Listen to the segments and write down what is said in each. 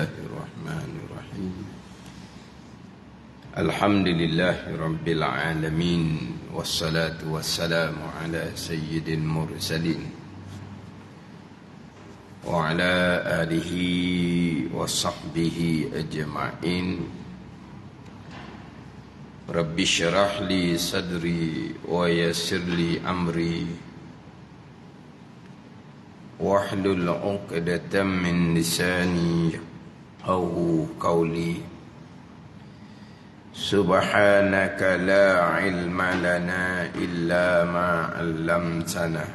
Bismillahirrahmanirrahim. Alhamdulillahirabbil alamin wassalatu wassalamu ala sayyidil mursalin wa ala alihi wa sahbihi ajma'in. Rabbi syrah li sadri wa yassir li amri wahlul 'uqdatam min lisani yafqahu qawli. Subhanaka la ilma lana illa ma 'allamtana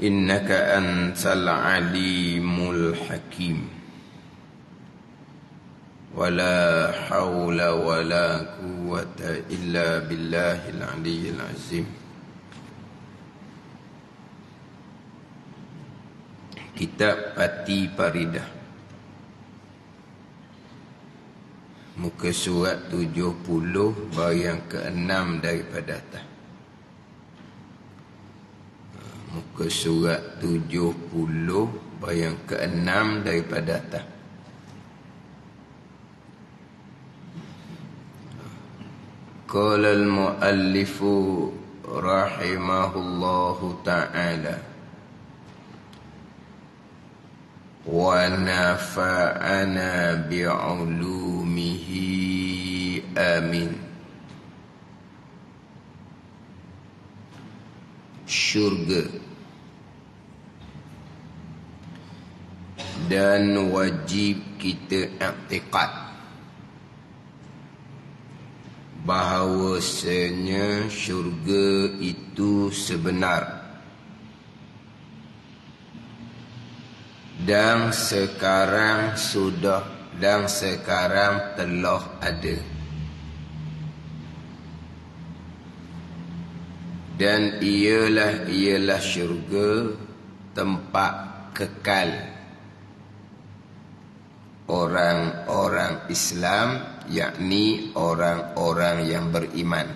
innaka antal alimul hakim. Wala hawla wala quwwata illa billahil aliyyil azim. Kitab Pati Paridah, muka surat 70 bahagian ke-6 daripada atas. Muka surat 70 bahagian ke-6 daripada atas. Qala al-muallifu rahimahullahu ta'ala wa nafa'ana bi'ulumihi amin. Syurga dan wajib kita i'tiqad bahawasanya syurga itu sebenar dan sekarang telah ada, dan ialah syurga tempat kekal orang-orang Islam, yakni orang-orang yang beriman.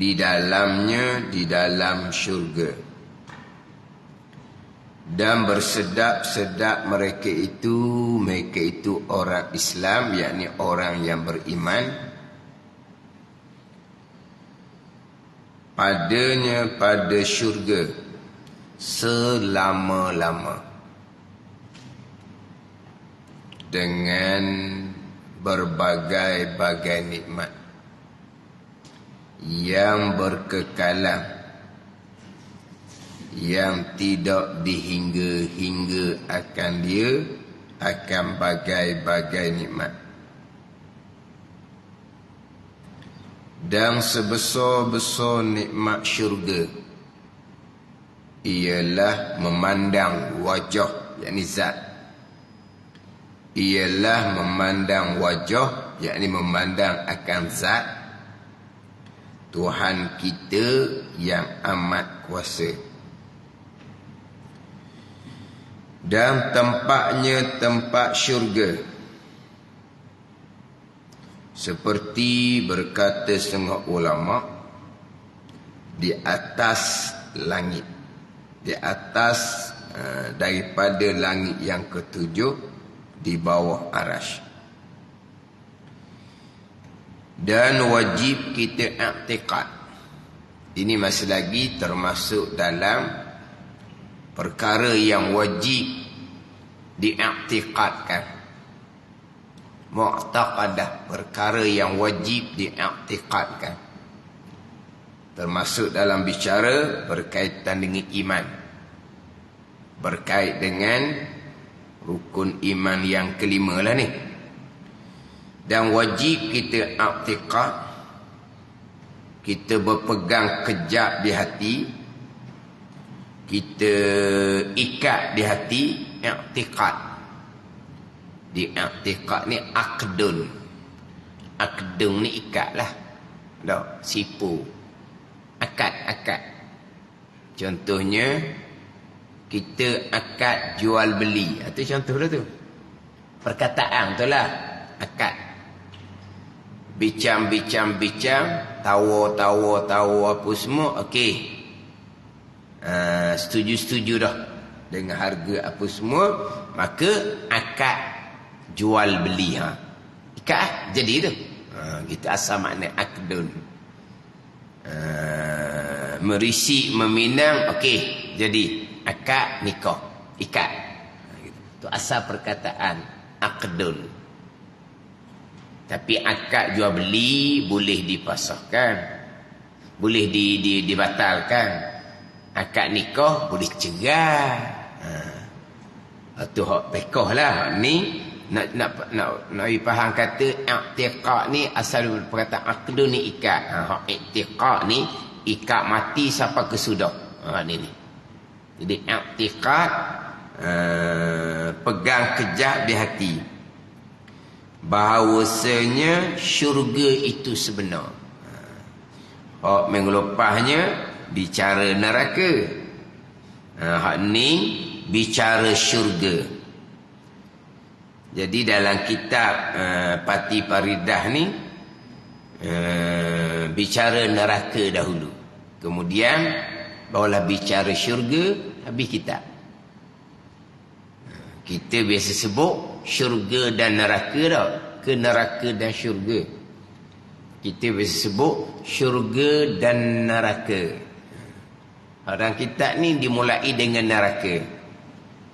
Di dalam syurga, dan bersedap-sedap mereka itu orang Islam, yakni orang yang beriman, pada syurga selama-lama dengan berbagai-bagai nikmat yang berkekalan, yang tidak dihingga-hingga akan bagai-bagai nikmat. Dan sebesar-besar nikmat syurga ialah memandang wajah, yakni zat. Ialah memandang wajah, yakni memandang akan zat Tuhan kita yang amat kuasa. Dan tempatnya tempat syurga, seperti berkata setengah ulama, di atas langit, di atas daripada langit yang ketujuh, di bawah arasy. Dan wajib kita i'tiqad. Ini masih lagi termasuk dalam perkara yang wajib diiktikadkan. Mu'taqadah, perkara yang wajib diiktikadkan, termasuk dalam bicara berkaitan dengan iman, berkait dengan rukun iman yang kelima lah ni. Dan wajib kita i'tiqad, kita berpegang kejap di hati, kita ikat di hati, i'tiqad. Di i'tiqad ni akdun. Akdun ni ikat lah. Tak, sipu. Akad. Contohnya, kita akad jual beli. Itu contoh lah tu. Perkataan tu lah. Akad. Bincang, tawa apa semua, okey. setuju-setuju dah dengan harga apa semua, maka akad jual beli. Ikat jadi tu. Gitu asal makna akdun. Merisi meminang, okey, jadi akad nikah, ikat. Itu asal perkataan akdun. Tapi akad jual beli boleh dipasahkan, boleh dibatalkan. Akad nikah boleh cerai. Itu hak fiqh lah. Ni nak faham kata i'tiqad ni asal perkataan akdun ni ikat. Hak i'tiqad ni ikat mati sampai kesudah. Ni. Jadi i'tiqad pegang kejap di hati bahawasanya syurga itu sebenar. Hak minggu lepasnya bicara neraka. Hak ni bicara syurga. Jadi dalam kitab Pati Paridah ni bicara neraka dahulu, kemudian barulah bicara syurga, habis kitab. Kita biasa sebut syurga dan neraka dah, ke neraka dan syurga. Kita biasa sebut syurga dan neraka. Dalam kitab ni dimulai dengan neraka,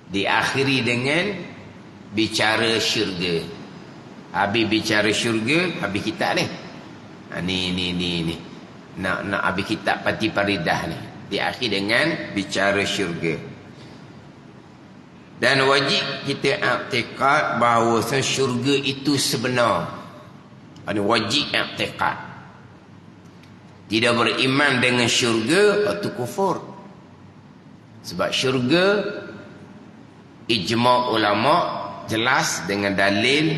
diakhiri dengan bicara syurga. Habis bicara syurga, habis kitab ni. Ni. Nak habis kitab Pati Paridah ni. Diakhiri dengan bicara syurga. Dan wajib kita i'tiqad bahawa syurga itu sebenar. Ini wajib i'tiqad. Tidak beriman dengan syurga itu kufur. Sebab syurga ijma' ulama jelas dengan dalil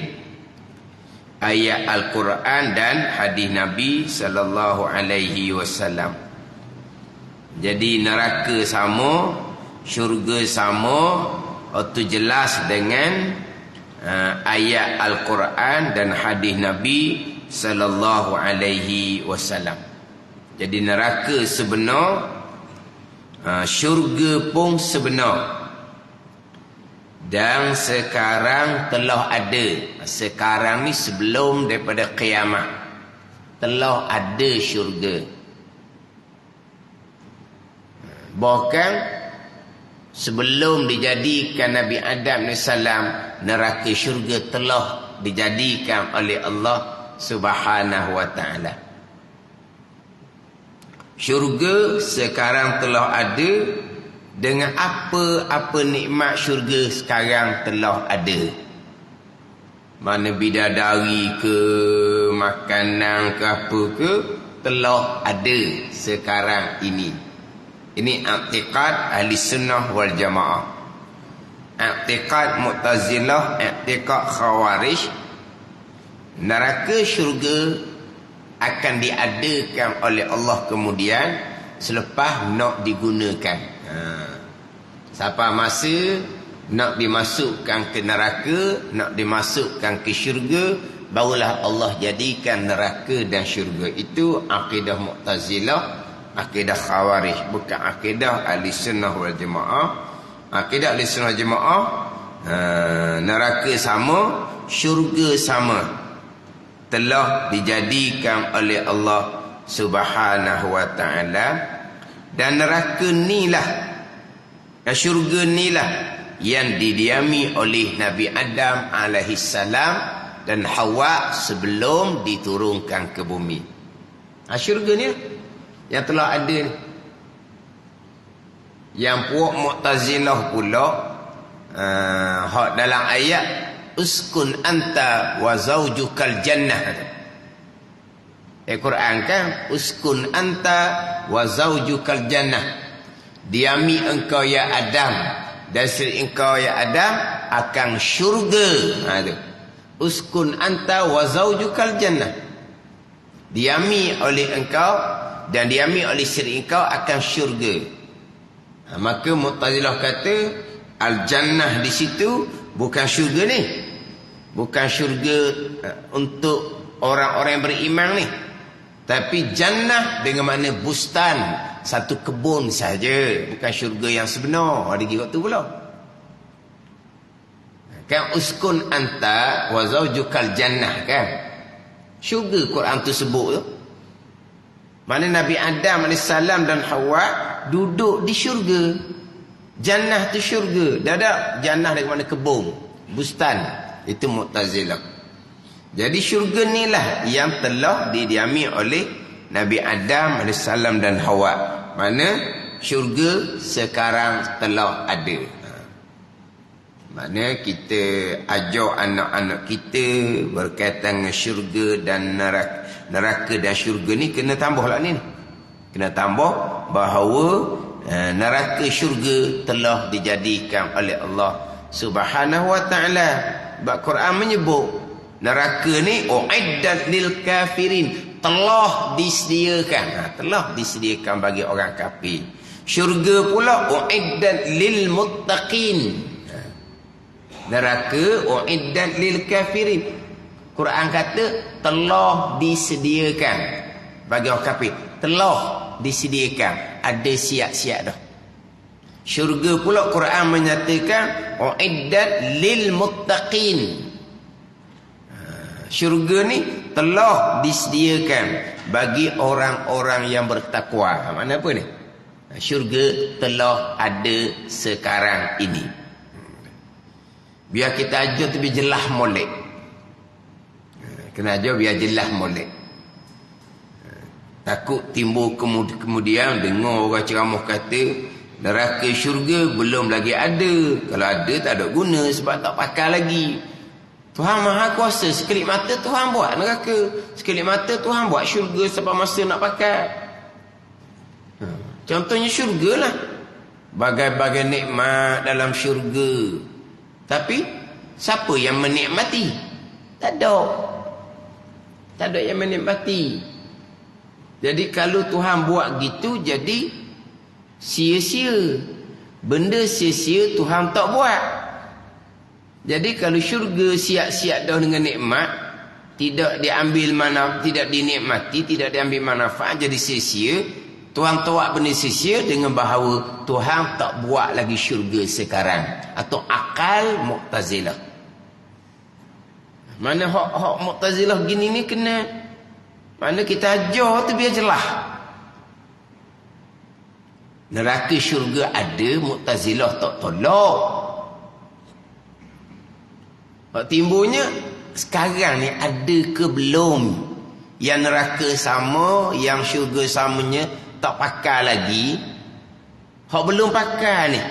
ayat Al-Quran dan hadis Nabi sallallahu alaihi wasallam. Jadi neraka sama, syurga sama, itu jelas dengan ayat Al-Quran dan hadis Nabi sallallahu alaihi wasallam. Jadi neraka sebenar, syurga pun sebenar. Dan sekarang telah ada. Sekarang ni sebelum daripada kiamat, telah ada syurga. Bahkan sebelum dijadikan Nabi Adam AS, neraka syurga telah dijadikan oleh Allah Subhanahu wa ta'ala. Syurga sekarang telah ada. Dengan apa-apa nikmat syurga sekarang telah ada. Mana bidadari ke, makanan ke apa ke, telah ada sekarang ini. Ini i'tiqad ahli sunnah wal jamaah. I'tiqad Mu'tazilah, i'tiqad Khawarij, neraka syurga akan diadakan oleh Allah kemudian selepas nak digunakan. Sampai masa nak dimasukkan ke neraka, nak dimasukkan ke syurga, barulah Allah jadikan neraka dan syurga. Itu akidah Mu'tazilah, akidah Khawarij, bukan akidah Ahli Sunnah wal Jamaah. Akidah Ahli Sunnah wal Jamaah, neraka sama, syurga sama, telah dijadikan oleh Allah Subhanahu wa ta'ala. Dan neraka nilah, syurga nilah yang didiami oleh Nabi Adam alaihissalam dan Hawa sebelum diturunkan ke bumi. Syurga ni yang telah ada ni. Yang puak Mu'tazilah pula, hak dalam ayat uskun anta wa zaujukal jannah. Al-Quran kan, uskun anta wa zaujukal jannah. Diami engkau ya Adam dan isteri engkau ya Adam akan syurga. Uskun anta wa zaujukal jannah. Diami oleh engkau dan diami oleh isteri engkau akan syurga. Maka Mu'tazilah kata al-jannah di situ bukan syurga ni. Bukan syurga untuk orang-orang yang beriman ni. Tapi jannah dengan makna bustan, satu kebun saja, bukan syurga yang sebenar. Ada kira tu pula. Kan uskun anta wa zaujukal jannah kan. Syurga Quran tu sebut tu. Mana Nabi Adam AS dan Hawa duduk di syurga. Jannah tu syurga. Dah ada jannah dari mana kebun, bustan. Itu Mu'tazilah. Jadi syurga ni lah yang telah didiami oleh Nabi Adam AS dan Hawa. Mana syurga sekarang telah ada. Mana kita ajar anak-anak kita berkaitan dengan syurga dan neraka dan syurga ni kena tambah lah ni. Kena tambah bahawa neraka syurga telah dijadikan oleh Allah Subhanahu wa ta'ala. Sebab Quran menyebut neraka ni uiddat lil kafirin, telah disediakan, telah disediakan bagi orang kafir. Syurga pula uiddat lil muttaqin. Neraka uiddat lil kafirin. Quran kata telah disediakan bagi orang kafir. Telah disediakan, ada siap-siap dah. Syurga pula Quran menyatakan uiddat lil muttaqin. Syurga ni telah disediakan bagi orang-orang yang bertakwa. Mana apa ni? Syurga telah ada sekarang ini. Biar kita ajar tu biar jelas molek. Kena ajar biar jelas molek. Takut timbul kemudian dengar orang ceramah kata neraka syurga belum lagi ada. Kalau ada tak ada guna sebab tak pakai lagi. Tuhan Maha Kuasa, sekelip mata Tuhan buat neraka, sekelip mata Tuhan buat syurga sampai masa nak pakai. Contohnya syurga lah, bagai-bagai nikmat dalam syurga. Tapi siapa yang menikmati? Tak ada yang menikmati. Jadi kalau Tuhan buat gitu, jadi sia-sia. Benda sia-sia Tuhan tak buat. Jadi kalau syurga siap-siap dah dengan nikmat, tidak diambil tidak dinikmati, tidak diambil manfaat, jadi sia-sia. Tuhan tawak benda sia-sia dengan bahawa Tuhan tak buat lagi syurga sekarang. Atau akal Mu'tazilah. Mana hak Mu'tazilah gini ni kena, mana kita ajar tu biar jelas. Neraka syurga ada, Mu'tazilah tak tolak. Timbulnya sekarang ni ada ke belum yang neraka sama, yang syurga samanya tak pakai lagi? Hak belum pakai ni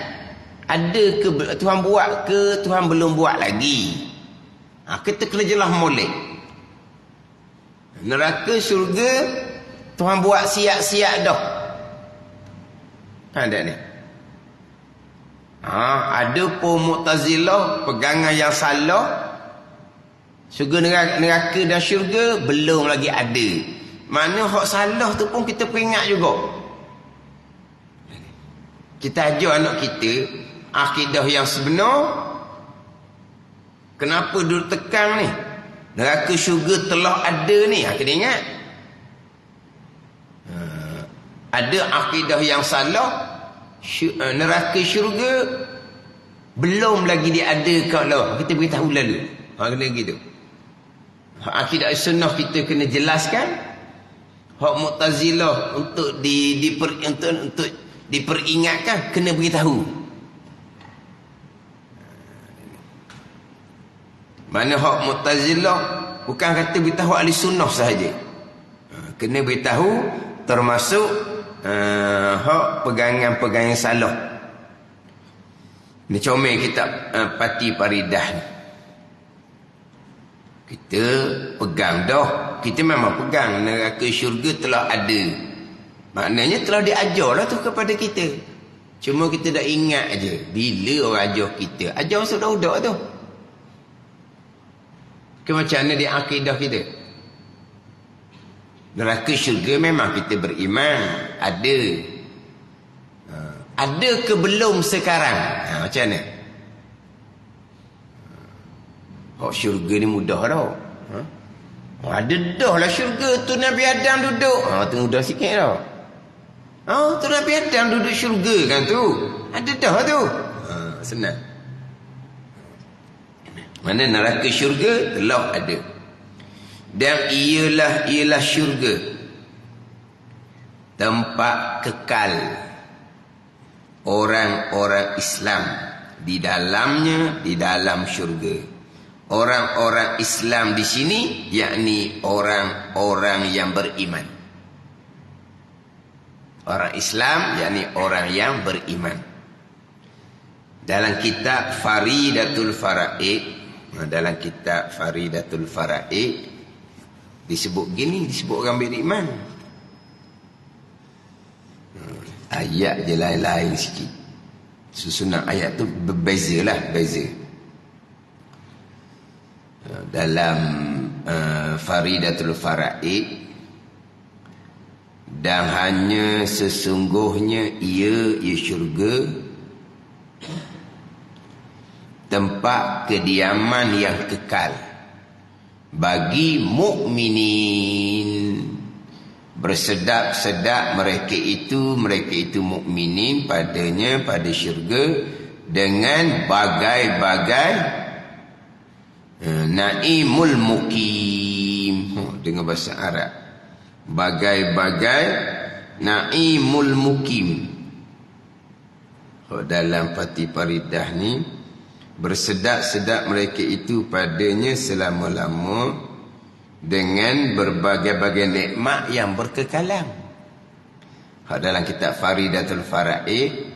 ada ke Tuhan buat ke Tuhan belum buat lagi? Kita kena jelas molek. Neraka syurga Tuhan buat siap-siap dah. Ada ni. Ada pun Mu'tazilah pegangan yang salah. Syurga neraka dan syurga belum lagi ada. Mana hak salah tu pun kita peringat juga. Kita ajar anak kita akidah yang sebenar. Kenapa dulu tekan ni? Neraka syurga telah ada ni. Kena ingat. Ada akidah yang salah. Neraka syurga belum lagi diadakan Allah. Kita beritahu lalu. Kena gitu. Akidah sunnah kita kena jelaskan. Hak Mu'tazilah untuk diperingatkan, kena beritahu. Mana hak Mu'tazilah bukan kata beritahu ahli sunnah sahaja. Kena beritahu termasuk hak pegangan-pegangan salah. Ni comel kitab Pati Paridah ni. Kita pegang dah. Kita memang pegang neraka syurga telah ada. Maknanya telah diajar lah tu kepada kita. Cuma kita dah ingat aja. Bila orang ajar kita? Ajar masa budak-budak tu. Macam mana di akidah kita? Neraka syurga memang kita beriman. Ada. Ada ke belum sekarang? Macam mana? Hak syurga ni mudah tau. Ada dah lah syurga tu Nabi Adam duduk. Tunggu dah sikit dah. Tu Nabi Adam duduk syurga kan tu. Ada dah tu. Senang. Mana neraka syurga telah ada. Dan ialah syurga tempat kekal orang-orang Islam di dalamnya, di dalam syurga. Orang-orang Islam di sini yakni orang-orang yang beriman. Orang Islam yakni orang yang beriman. Dalam kitab Faridatul Faraid, disebut gini, disebut orang beriman. Ayat je lain-lain sikit. Susunan ayat tu berbezalah, beza. Dalam Faridatul Faraid, dan hanya sesungguhnya ia syurga tempat kediaman yang kekal bagi mukminin. Bersedap-sedap mereka itu mukminin padanya, pada syurga, dengan bagai-bagai naimul mukim. Dengan bahasa Arab, bagai-bagai naimul mukim. Dalam Fatih Paridah ni, bersedap-sedap mereka itu padanya selama-lama dengan berbagai-bagai nikmat yang berkekalan. Dalam kitab Faridatul Faraid,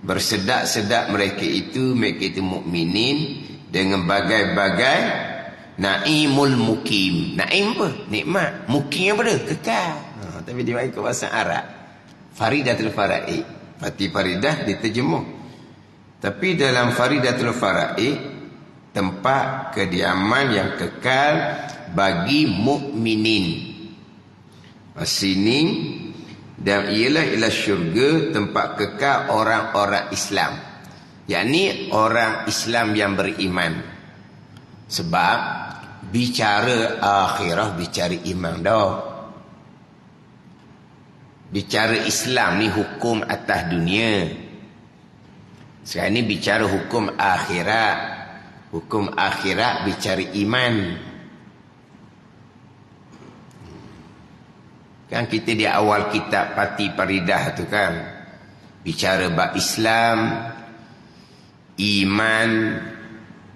bersedap-sedap mereka itu mukminin dengan bagai-bagai naimul mukim. Naim apa? Nikmat. Mukim apa dia? Kekal. Tapi dia ikut bahasa Arab. Faridatul Faraid, Fatih Faridah diterjemuh. Tapi dalam Faridatul Faraid, tempat kediaman yang kekal bagi mukminin. Sini, dan ialah syurga tempat kekal orang-orang Islam, yakni orang Islam yang beriman. Sebab bicara akhirah, bicara iman dah. Bicara Islam ni hukum atas dunia. Sekarang ni bicara hukum akhirat. Hukum akhirat bicara iman. Kan kita di awal kitab Fatih Paridah tu kan, bicara bab Islam, iman,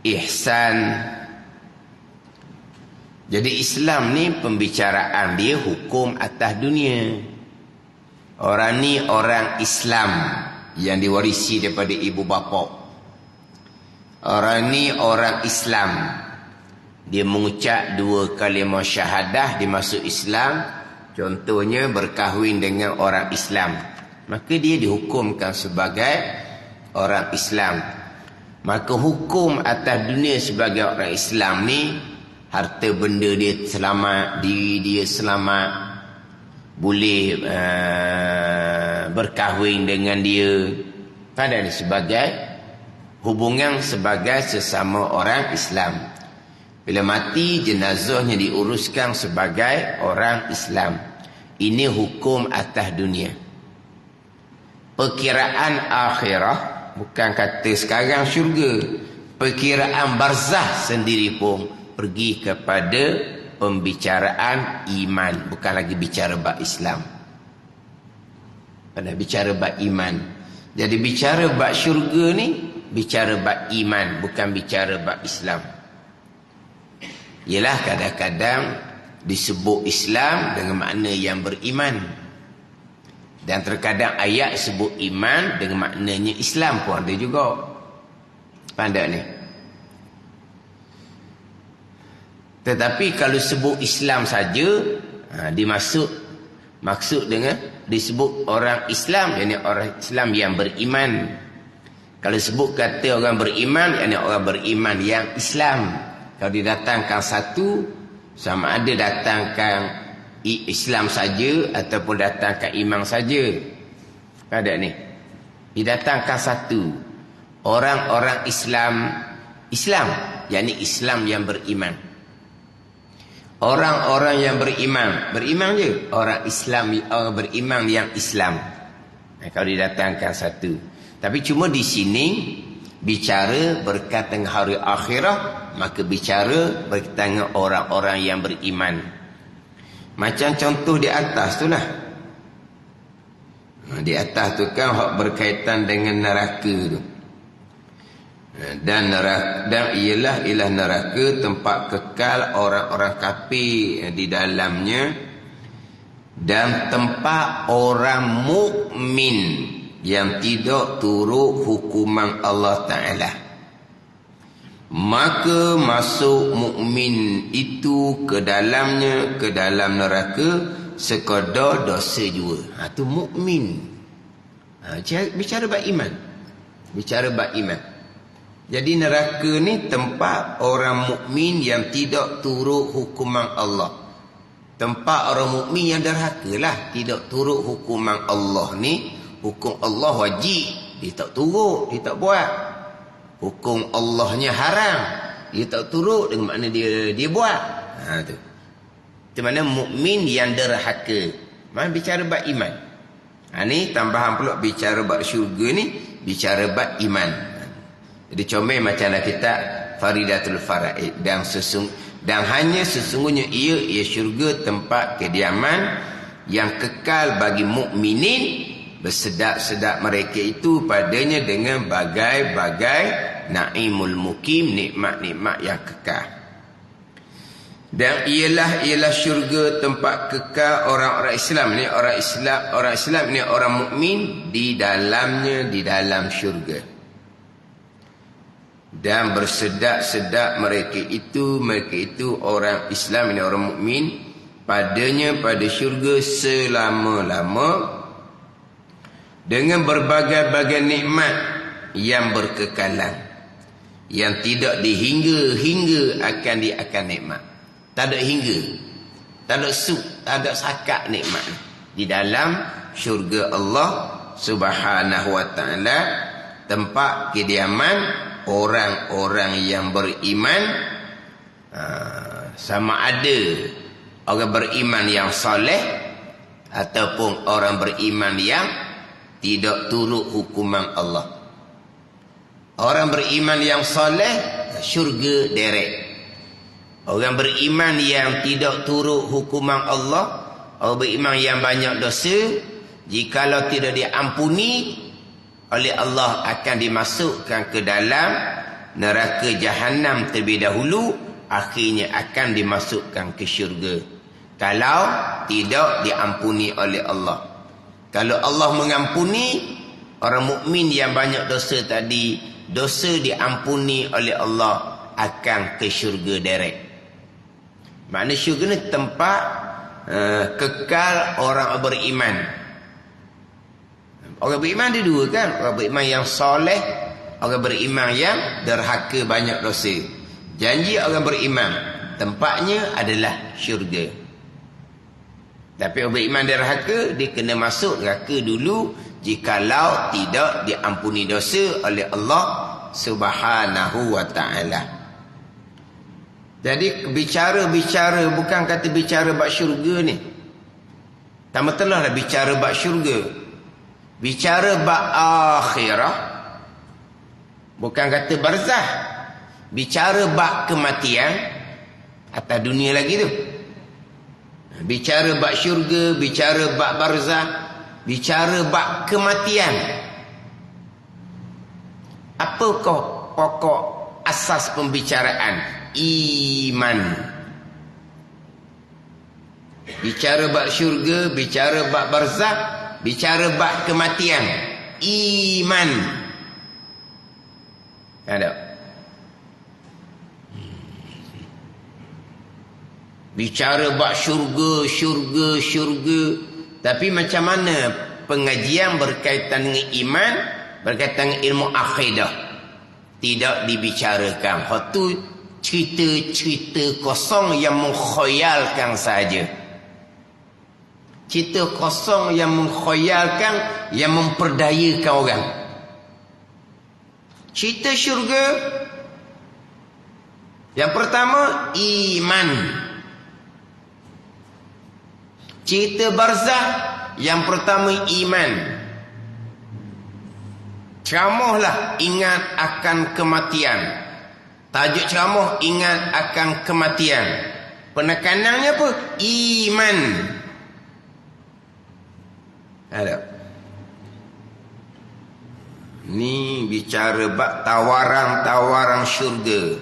ihsan. Jadi Islam ni pembicaraan dia hukum atas dunia. Orang ni orang Islam yang diwarisi daripada ibu bapa. Orang ni orang Islam, dia mengucap 2 kalimah syahadah, dia masuk Islam. Contohnya berkahwin dengan orang Islam, maka dia dihukumkan sebagai orang Islam. Maka hukum atas dunia sebagai orang Islam ni, harta benda dia selamat, diri dia selamat, boleh berkahwin dengan dia, pada ni sebagai hubungan sebagai sesama orang Islam. Bila mati, jenazahnya diuruskan sebagai orang Islam. Ini hukum atas dunia. Perkiraan akhirah, bukan kata sekarang syurga, perkiraan barzah sendiri pun pergi kepada pembicaraan iman, bukan lagi bicara bab Islam. Pada bicara bab iman. Jadi bicara bab syurga ni bicara bab iman, bukan bicara bab Islam. Ialah kadang-kadang disebut Islam dengan makna yang beriman, dan terkadang ayat sebut iman dengan maknanya Islam pun ada juga. Pandai ni. Tetapi kalau sebut Islam saja, maksud dengan disebut orang Islam, yakni orang Islam yang beriman. Kalau sebut kata orang beriman, yakni orang beriman yang Islam. Kalau didatangkan satu, sama ada datangkan Islam saja ataupun datangkan iman saja. Ada ni. Didatangkan satu. Orang-orang Islam, yakni Islam yang beriman. Orang-orang yang beriman. Beriman je. Orang Islam, orang beriman yang Islam. Kalau didatangkan satu. Tapi cuma di sini bicara berkaitan dengan hari akhirat, maka bicara berkaitan dengan orang-orang yang beriman. Macam contoh di atas tu lah. Di atas tu kan hak berkaitan dengan neraka tu. Dan ialah neraka tempat kekal orang-orang kafir di dalamnya, dan tempat orang mukmin yang tidak turut hukuman Allah Ta'ala. Maka masuk mukmin itu ke dalamnya, ke dalam neraka sekadar dosa jua. Itu mukmin. Bicara bab iman. Bicara bab iman. Jadi neraka ni tempat orang mukmin yang tidak turut hukuman Allah. Tempat orang mukmin yang derhaka lah, tidak turut hukuman Allah ni. Hukum Allah wajib, dia tak turut, dia tak buat. Hukum Allahnya haram, dia tak turut, dengan makna dia buat. Tu. Itu mana mukmin yang derhaka. Mana bicara bab iman. Ni tambahan pula bicara bab syurga ni, bicara bab iman. Jadi comel macam dalam kitab Faridatul Faraid, dan hanya sesungguhnya ia syurga tempat kediaman yang kekal bagi mukminin, bersedap-sedap mereka itu padanya dengan bagai-bagai naimul mukim, nikmat-nikmat yang kekal. Dan ialah syurga tempat kekal orang-orang Islam ni, orang Islam ni orang mukmin di dalamnya, di dalam syurga. Dan bersedap-sedap mereka itu orang Islam ini, orang mukmin padanya, pada syurga selama-lama, dengan berbagai-bagai nikmat yang berkekalan, yang tidak dihingga-hingga akan nikmat. Tak ada hingga, tak ada tak ada sakat nikmat di dalam syurga Allah Subhanahu wa Ta'ala, tempat kediaman orang-orang yang beriman. Sama ada orang beriman yang soleh ataupun orang beriman yang tidak turut hukuman Allah. Orang beriman yang soleh, syurga direct. Orang beriman yang tidak turut hukuman Allah, orang beriman yang banyak dosa, jikalau tidak diampuni oleh Allah, akan dimasukkan ke dalam neraka jahanam terlebih dahulu, akhirnya akan dimasukkan ke syurga. Kalau tidak diampuni oleh Allah. Kalau Allah mengampuni orang mukmin yang banyak dosa tadi, dosa diampuni oleh Allah, akan ke syurga direct. Makna syurga ni tempat kekal orang beriman. Orang beriman ada dua kan, orang beriman yang soleh, orang beriman yang derhaka banyak dosa. Janji orang beriman tempatnya adalah syurga. Tapi orang beriman derhaka, dia kena masuk neraka dulu jikalau tidak diampuni dosa oleh Allah Subhanahu wa Ta'ala. Jadi bicara bukan kata bicara bab syurga ni. Tambah-tambah lah bicara bab syurga. Bicara bab akhirah, bukan kata barzah. Bicara bab kematian atas dunia lagi tu. Bicara bab syurga, bicara bab barzah, bicara bab kematian. Apakah pokok asas pembicaraan? Iman. Bicara bab syurga, bicara bab barzah, bicara bab kematian, iman. Ada. Bicara bab syurga. Tapi macam mana pengajian berkaitan dengan iman, berkaitan dengan ilmu akidah? Tidak dibicarakan. Itu cerita-cerita kosong yang mengkhayalkan saja. Cerita kosong yang mengkhayalkan, yang memperdayakan orang. Cerita syurga, yang pertama iman. Cerita barzah yang pertama iman. Ceramahlah ingat akan kematian. Tajuk ceramah ingat akan kematian. Penekanannya apa? Iman. Ada. Ni bicara bab tawaran-tawaran syurga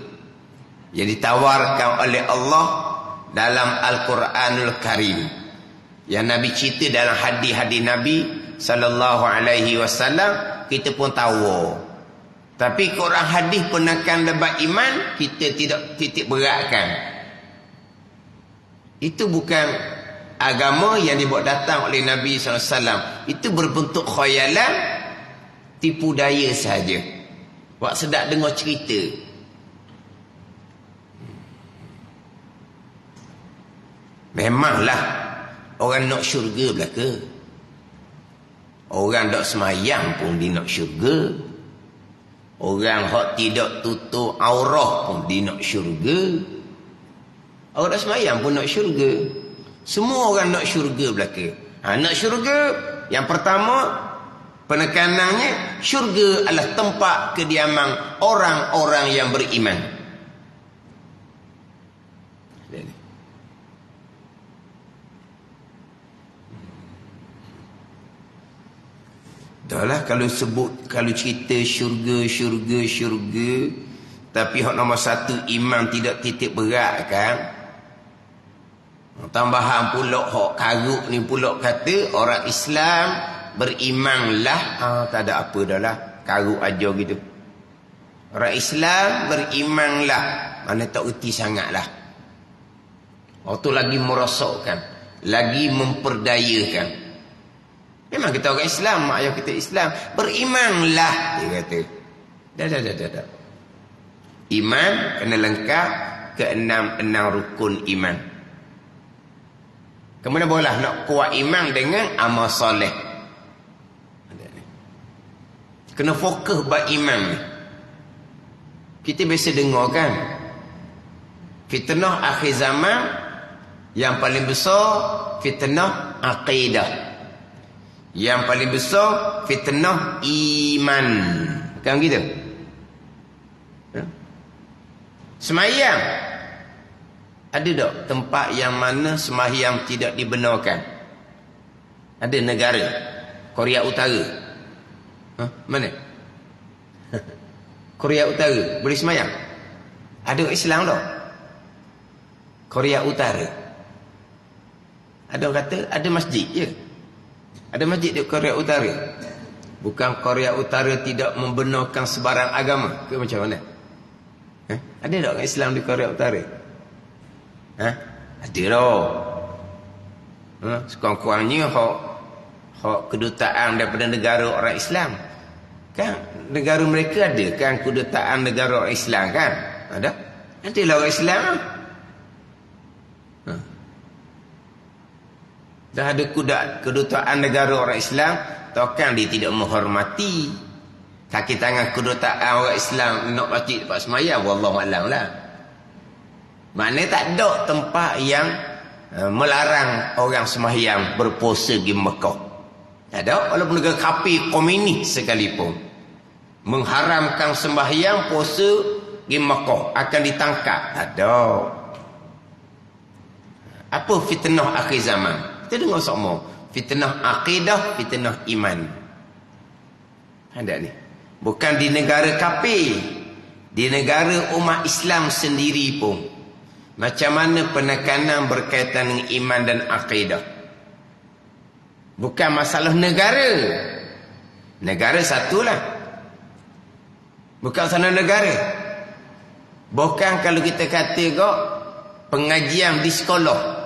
yang ditawarkan oleh Allah dalam Al-Quranul Karim. Yang Nabi cerita dalam hadis-hadis Nabi sallallahu alaihi wasallam, kita pun tahu. Tapi Quran hadis penekan bab iman, kita tidak titik beratkan. Itu bukan agama yang dibawa datang oleh Nabi sallallahu alaihi wasallam. Itu berbentuk khayalan, tipu daya saja. Wak sedap dengar cerita. Memanglah orang nak syurga belaka. Orang tak semayang pun dia nak syurga. Orang hak tidak tutup aurah pun dia nak syurga. Orang tak semayang pun nak syurga. Semua orang nak syurga belaka. Nak syurga, yang pertama penekanannya, syurga adalah tempat kediaman orang-orang yang beriman. Dahlah kalau cerita syurga, tapi hak nombor satu iman tidak titik berat kan. Tambahan pula hak karuk ni pula kata orang Islam berimanlah. Tak ada apa dah lah, karuk aja gitu. Orang Islam berimanlah, mana tak erti sangatlah. Waktu lagi merosakkan, lagi memperdayakan. Memang kita orang Islam, mak ayah kita Islam, berimanlah, dia kata. Dah. Iman kena lengkap ke-6 rukun iman. Kemudian bolehlah nak kuat iman dengan amal soleh. Kena fokus buat iman ni. Kita biasa dengar kan, fitnah akhir zaman yang paling besar fitnah akidah. Yang paling besar fitnah iman. Kan gitu? Semayang, ada tak tempat yang mana semayang tidak dibenarkan? Ada negara Korea Utara. Mana? Korea Utara boleh semayang? Ada Islam tak? Korea Utara. Ada orang kata ada masjid je. Ada masjid di Korea Utara. Bukan Korea Utara tidak membenarkan sebarang agama ke macam mana? Ada tak orang Islam di Korea Utara? Ada lah. Sekurang-kurangnya hak kedutaan daripada negara orang Islam. Kan negara mereka ada kan kedutaan negara orang Islam kan? Ada? Adalah orang Islam. Dah ada kedutaan negara orang Islam, takkan dia tidak menghormati kaki tangan kedutaan orang Islam nak masjid tempat semayang. Wallahualam lah. Maknanya tak ada tempat yang melarang orang semayang berpuasa di Mekah. Tak ada, walaupun negara kafir komunis sekalipun mengharamkan sembahyang puasa di Mekah akan ditangkap. Tak ada. Apa fitnah akhir zaman? Kita dengar semua. Fitnah akidah, fitnah iman. Ada ni. Bukan di negara kafir, di negara umat Islam sendiri pun. Macam mana penekanan berkaitan dengan iman dan akidah. Bukan masalah negara. Negara satulah. Bukan masalah negara. Bukan kalau kita kata kok pengajian di sekolah.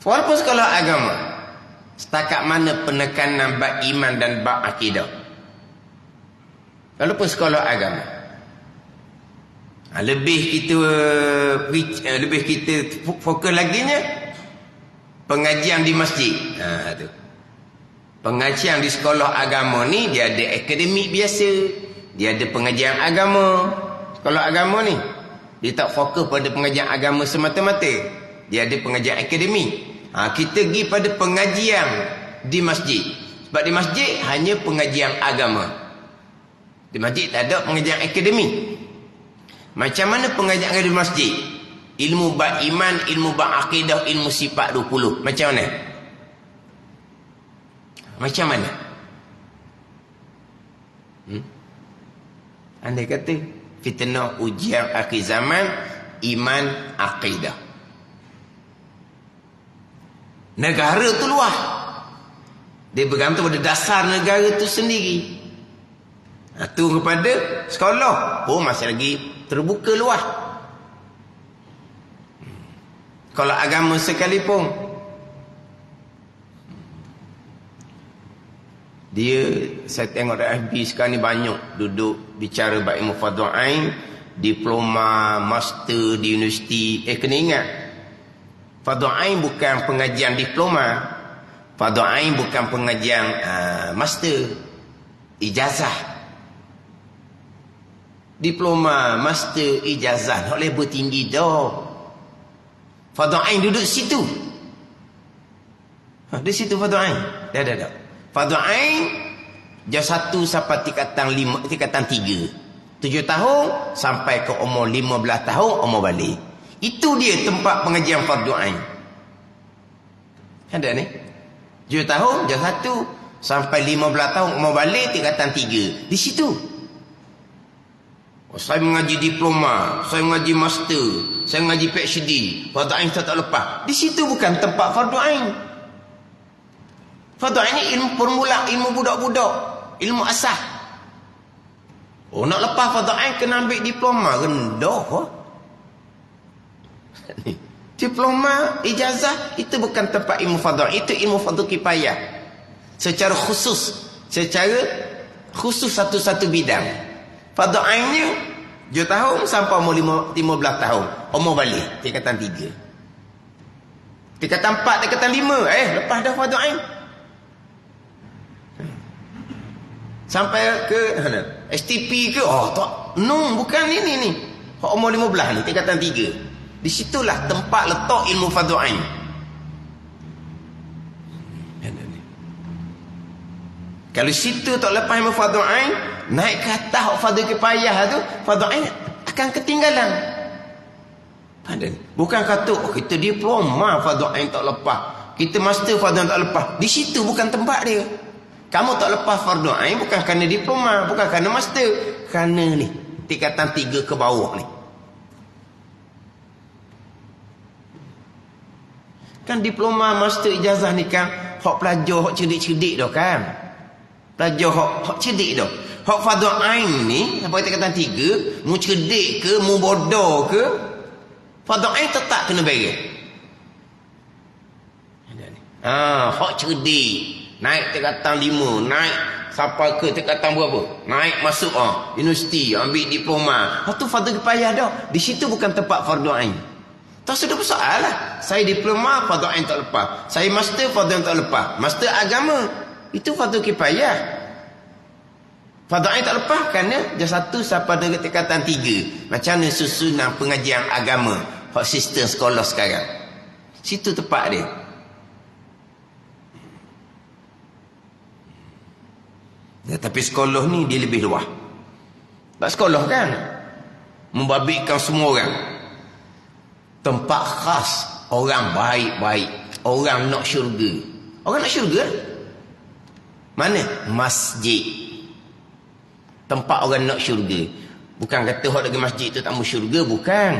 Walaupun sekolah agama, setakat mana penekanan bab iman dan bab akidah. Walaupun sekolah agama, lebih kita fokus laginya pengajian di masjid. Tu. Pengajian di sekolah agama ni dia ada akademik biasa, dia ada pengajian agama. Sekolah agama ni dia tak fokus pada pengajian agama semata-mata. Dia ada pengajian akademik. Kita pergi pada pengajian di masjid. Sebab di masjid hanya pengajian agama. Di masjid tak ada pengajian akademik. Macam mana pengajian di masjid? Ilmu bab iman, ilmu bab akidah, ilmu sifat 20. Macam mana? Macam mana? Andai kata fitnah ujian akhir zaman, iman, akidah. Negara tu luah. Dia bergantung pada dasar negara tu sendiri. Tu kepada sekolah. Masih lagi terbuka luah. Kalau agama sekalipun, saya tengok di FB sekarang ni banyak duduk bicara bab ilmu fardhu ain, diploma, master di universiti. Kena ingat, fardhu ain bukan pengajian diploma. Fardhu ain bukan pengajian master, ijazah. Diploma, master, ijazah nak label tinggi dah. Fardhu ain duduk situ. Di situ fardhu ain. Dah. Fardhu ain jas 1 sampai tingkatan 5, tingkatan 3. 7 tahun sampai ke umur 15 tahun umur balik. Itu dia tempat pengajian fardhu ain. Ada ni. 7 tahun jas 1 sampai 15 tahun umur balik tingkatan 3. Di situ. Saya mengaji diploma, saya mengaji master, saya mengaji PhD, fardhu ain tak lepas. Di situ bukan tempat fardhu ain. Fardhu ain ni ilmu permula, ilmu budak-budak, ilmu asas. Nak lepas fardhu ain kena ambil diploma, rendah. Diploma, ijazah itu bukan tempat ilmu fardhu ain, itu ilmu fardhu kifayah. Secara khusus satu-satu bidang. Fardhu ainnya 7 tahun sampai umur 15 tahun. Umur balik, tingkatan 3. Tingkatan 4, tingkatan 5. Lepas dah fardhu ain. Sampai ke STP ke? Tak. No, bukan ini ni. Umur 15 ni, tingkatan 3. Di situlah tempat letak ilmu fardhu ain. Kalau situ tak lepas ilmu fardhu ain, naik ke atas fardhu kifayah tu, fardhu ain akan ketinggalan. Bukan kata kita diploma fardhu ain tak lepas, kita master fardhu ain tak lepas. Di situ bukan tempat dia. Kamu tak lepas fardhu ain bukan kerana diploma, bukan kerana master, kerana ni tingkatan 3 ke bawah ni. Kan diploma, master, ijazah ni kan hak pelajar hak cerdik-cerdik dah kan. Pelajar hak cerdik dah. Hak fardhu ain ni sampai tingkatan 3, mu cerdik ke, mu bodoh ke, fardhu ain tetap kena bayar. Hak cerdik naik tingkatan 5, naik sampai ke tingkatan berapa? Naik masuk universiti, ambil diploma. Tu fardhu kifayah dah. Di situ bukan tempat fardhu ain. Tak sudah bersoal lah. Saya diploma, fardhu ain tak lepas. Saya master, fardhu ain tak lepas. Master agama, itu fardhu kifayah. Fardhu ain tak lepas kerana jas 1 sampai dengan tingkatan 3. Macam mana susunan pengajian agama hak sistem sekolah sekarang. Situ tempat dia. Tapi sekolah ni dia lebih luas. Sebab sekolah kan membabitkan semua orang. Tempat khas orang baik-baik, orang nak syurga. Orang nak syurga? Mana? Masjid. Tempat orang nak syurga. Bukan kata hak pergi masjid tu tak mau syurga, bukan.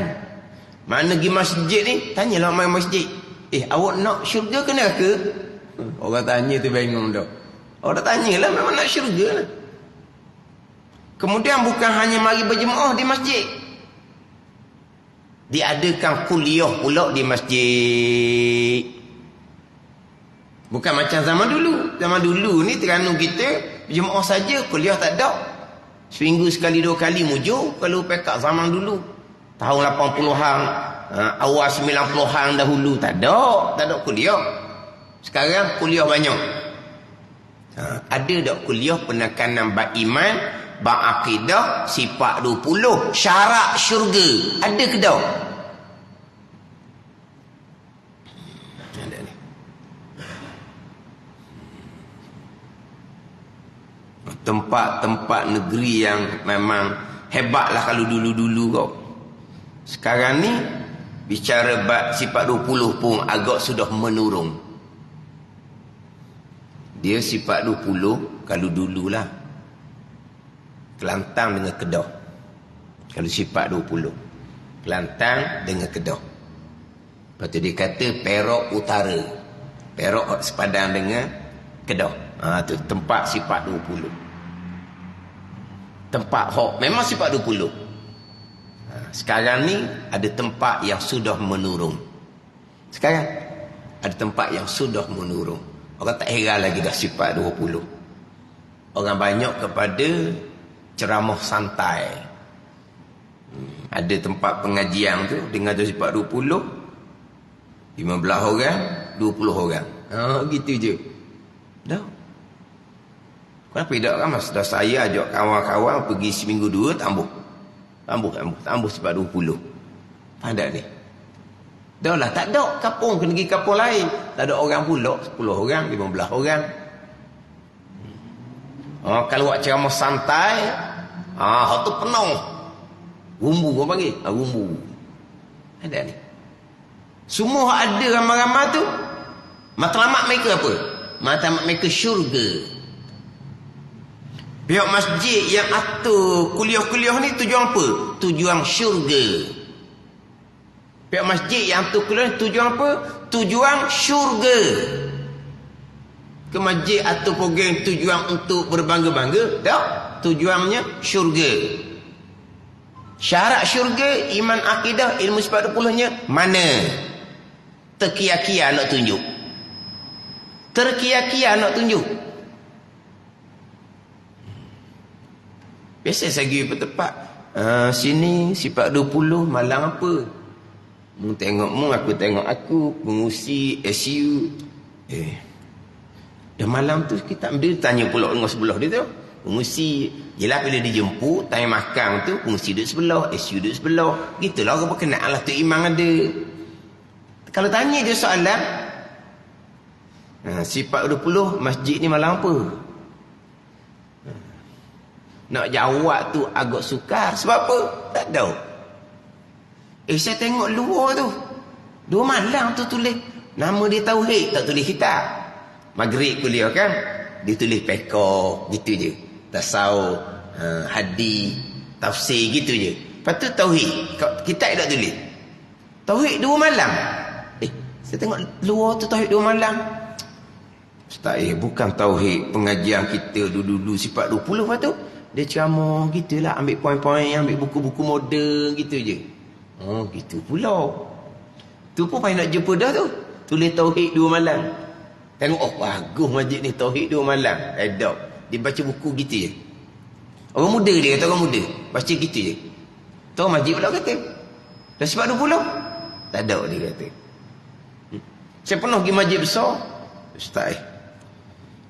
Mana pergi masjid ni? Tanyalah main masjid. Awak nak syurga ke neraka? Orang tanya tu bingung dah. Orang tanyalah memang nak syurga lah. Kemudian bukan hanya mari berjemaah di masjid. Diadakan kuliah pula di masjid. Bukan macam zaman dulu. Zaman dulu ni Terengganu kita berjemaah saja, kuliah tak ada. Seminggu sekali 2 kali mujur. Kalau pekak zaman dulu tahun 80-an, awal 90-an dahulu tak ada kuliah. Sekarang kuliah banyak. Ada tak kuliah penekanan bab iman, bab akidah, sifat 20, syarat syurga? Ada ke tak? tempat-tempat negeri yang memang hebatlah kalau dulu-dulu kau. Sekarang ni bicara sifat 20 pun agak sudah menurun. Dia sifat 20 kalau dululah Kelantan dengan Kedah. Kalau sifat 20 Kelantan dengan Kedah. Lepas tu dia kata Perak Utara, Perak sepadan dengan Kedah. Tu tempat sifat 20. Tempat hok memang sifat 20. Sekarang ni ada tempat yang sudah menurun. Sekarang ada tempat yang sudah menurun. Orang tak heran lagi dah sifat 20. Orang banyak kepada ceramah santai. Ada tempat pengajian tu dengan sifat 20, 15 orang, 20 orang. Gitu je. Dah. Kenapa tidak kan mas? Dah saya ajak kawan-kawan pergi seminggu 2 tambah sifat 20. Ada ni. Dah lah, tak ada kapung, kena pergi kapung lain. Tak ada orang pula, 10 orang, 15 orang. Kalau buat ceramah santai, hak tu penuh. Rumbu orang panggil, rumbu. Ada ni. Semua ada ramai-ramai tu, matlamat mereka apa? Matlamat mereka syurga. Pihak masjid yang atur kuliah-kuliah ni tujuan apa? Tujuan syurga. Pihak masjid yang atur kuliah ni tujuan apa? Tujuan syurga. Ke masjid atur program tujuan untuk berbangga-bangga? Tak. Tujuannya syurga. Syarat syurga, iman akidah, ilmu sifat 20-nya mana? Terkia-kia nak tunjuk. Terkia-kia nak tunjuk. Biasa saya pergi ke tempat. Sini sifat 20 malang apa? Mu tengok mu, aku tengok aku. Pengusi SU. Dah malam tu kita dia tanya pula dengan sebelah dia tu. Pengusi, yelah bila dijemput, tanya makan tu, pengusi duduk sebelah, SU duduk sebelah. Gitulah orang berkenaan lah tu imam ada. Kalau tanya dia soalan, sifat 20 masjid ni malam apa? Nak jawab tu agak sukar. Sebab apa? Tak tahu. Saya tengok luar tu, 2 malam tu tulis nama dia Tauhid, tak tulis kitab. Maghrib kuliah kan, dia tulis pekor gitu je. Tasawuf, hadis, tafsir gitu je. Lepas tu Tauhid, kitab tak tulis. Tauhid 2 malam. Saya tengok luar tu Tauhid 2 malam. Ustaz, bukan Tauhid pengajian kita dulu-dulu sifat 20. Lepas tu dia ceramah gitulah, ambil poin-poin, ambil buku-buku moden gitu je. Gitu pula. Tu pun payah nak jumpa dah tu. Tulis Tauhid 2 malam. Tengok, bagus masjid ni, Tauhid 2 malam. Edok. Dia baca buku gitu je. Orang muda dia kata, orang muda. Baca gitu je. Tahu masjid pula kata. Dah sifat 20? Tak ada dia kata. Saya pernah pergi masjid besar. Ustaz,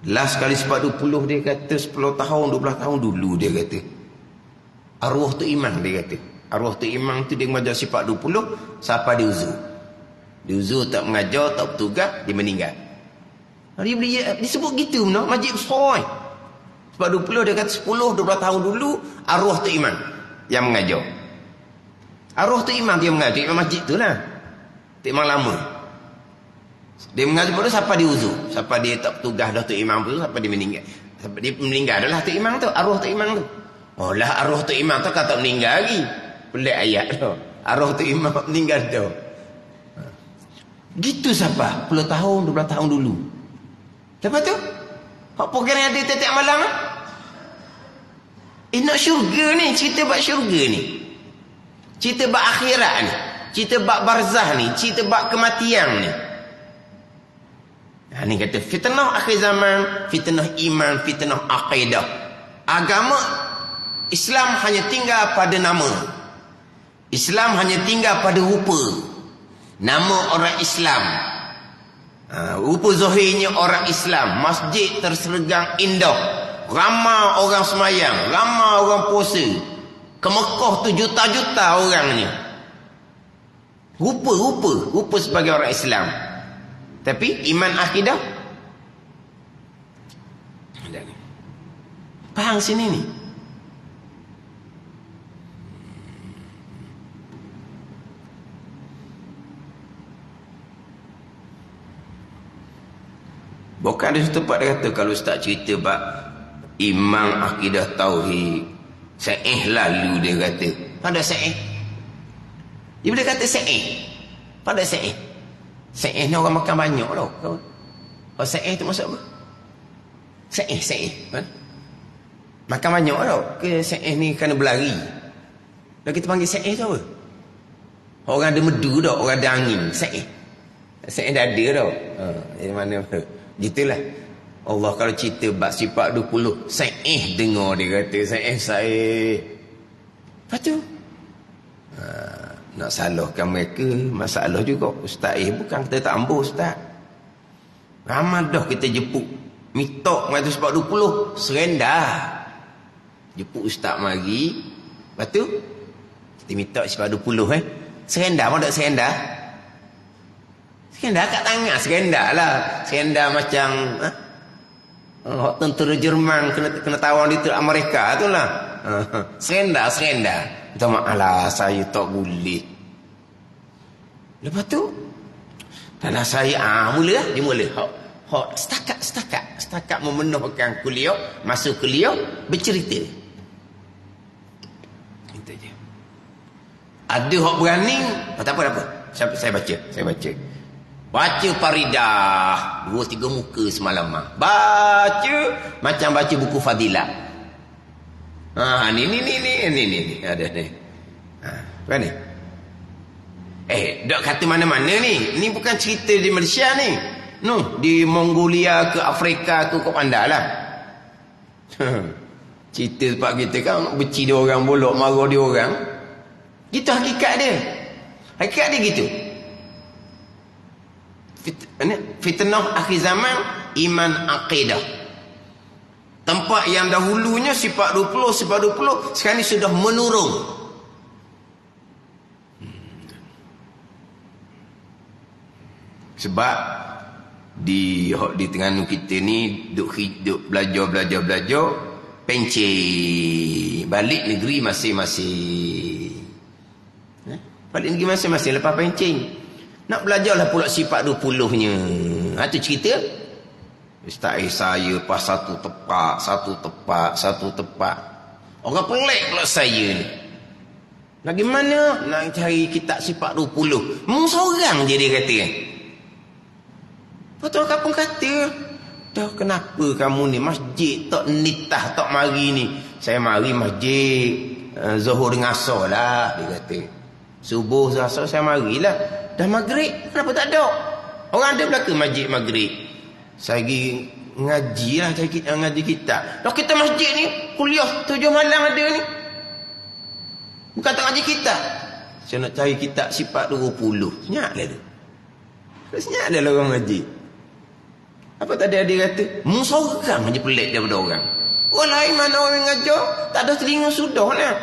last kali sifat 20 dia kata 10 tahun, 12 tahun dulu dia kata. Arwah tu imam dia kata. Arwah tu imam tu dia mengajar sifat 20 sampai dia uzur. Dia uzur tak mengajar, tak bertugas, dia meninggal. Dia sebut gitu no? Masjid besar. Sifat 20 dia kata 10, 12 tahun dulu arwah tu imam yang mengajar. Arwah tu imam dia mengajar, imam masjid tu lah. Tak imam lama. Dia mengajar pada sampai dia uzur, sampai dia tak bertugas dah tu imam tu, sampai dia meninggal. Sampai dia meninggal adalah tu imam tu, arwah tu imam tu. Oh lah, arwah tu imam tu kata meninggal lagi. Pelik ayat tu. Arwah tu imam meninggal tu. Gitu siapa? 10 tahun, 12 tahun dulu. Lepas tu, hak program yang ada tiap-tiap malam lah. Nak syurga ni, cerita bab syurga ni. Cerita bab akhirat ni. Cerita bab barzah ni, cerita bab kematian ni. Ni kata fitnah akhir zaman, fitnah iman, fitnah akidah. Agama Islam hanya tinggal pada nama. Islam hanya tinggal pada rupa. Nama orang Islam. Rupa zahirnya orang Islam. Masjid tersergang indah. Ramai orang semayang, ramai orang puasa. Ke Mekah tu juta-juta orangnya. Rupa sebagai orang Islam. Tapi iman akidah Faham sini ni? Bukan ada satu tempat dia kata kalau ustaz cerita bab imam akidah tauhid sa'ih lalu dia kata. Pada sa'ih. Dia boleh kata sa'ih. Pada sa'ih. Sa'ih ni orang makan banyak tau. Kalau sa'ih tu maksud apa? Sa'ih. Kan? Makan banyak tau. Ke sa'ih ni kena berlari. Dan kita panggil sa'ih tu apa? Orang ada medu tau. Orang ada angin. Sa'ih. Sa'ih dah ada tau. Di mana? Gitulah. Allah kalau cerita bab sifat 20, sa'ih dengar dia kata sa'ih. Lepas tu nak salahkan mereka masalah juga. Ustaz bukan kita tak ambil ustaz. Ramai dah kita jepuk mitok mengata sifat 20 serendah. Jepuk ustaz mari. Lepas tu kita mitok sifat 20 serendah pun tak serendah. Serendah kat tangan, serendah lah. Serendah macam tentera Jerman kena tawar di Amerika tu lah. Serendah. Kita alah saya tak boleh. Lepas tu dalam saya mula lah. Dia mula setakat memenuhkan kuliah, masuk kuliah, bercerita. Itu je. Ada hak berani, tak apa. Saya baca. Baca Faridah 2-3 muka semalam. Baca macam baca buku Fadilah. Ni ada ni. Apa ni? Dok kata mana-mana ni. Ni bukan cerita di Malaysia ni. Di Mongolia ke Afrika ke kau pandailah. Cerita tempat kita kan benci dia orang, bolok marah dia orang. Gitu hakikat dia. Hakikat dia gitu. Fitnah akhir zaman, iman akidah. Tempat yang dahulunya sifat 20, sekarang ni sudah menurun. Sebab di Terengganu kita ni duk belajar pencen balik negeri masing-masing. Balik negeri masing-masing lepas pencen. Nak belajarlah pula sifat 20-nya. Itu cerita. Ustaz saya pas satu tepat. Orang pelik pula saya ni. Lagi mana nak cari kitab sifat 20? Seorang je dia kata kan. Lepas tu orang kampung kata, dah kenapa kamu ni masjid tak nitah tak mari ni? Saya mari masjid Zuhur dengan Asar lah, dia kata. Subuh Asar saya marilah. Dah maghrib kenapa tak ada? Orang ada belaka masjid maghrib. Saya pergi ngaji lah, ngaji kitab. Dah kita masjid ni kuliah 7 malam ada ni. Bukan tak ngaji kitab. Saya nak cari kitab sifat 20. Senyap lah tu. Senyap lah orang ngaji. Apa tadi dia kata? Seorang je pelik daripada orang. Orang lain mana orang ngajar, tak ada telinga sudah lah.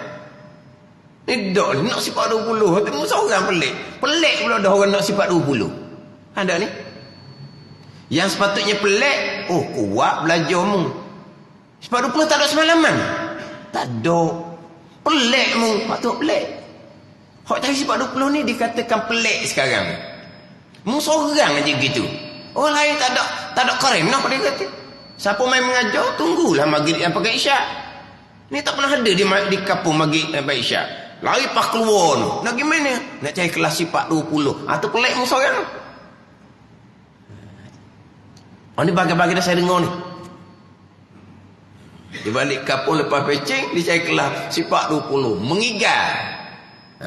Ni dak ni nak sifat 20. Temu seorang pelik. Pelik pula dah orang nak sifat 20. Ada ni. Yang sepatutnya pelik, kuat belajarmu. Sifat 20 tak ada semalaman. Tak ada. Pelikmu, patut pelik. Hak cari sifat 20 ni dikatakan pelik sekarang. Mu seorang aja gitu. Orang lain tak ada keren nak dia kata. Siapa main mengajar, tunggulah maghrib yang pakai isyak. Ni tak pernah ada di kampung maghrib yang pakai isyak. Lari pas keluar tu. Nak gimana? Nak cari kelas sifat 20. Tu pelik mu seorang. Ni bagi-bagi dah saya dengar ni. Dia balik kampung lepas pecing, dia cari kelas sifat 20. Mengigal.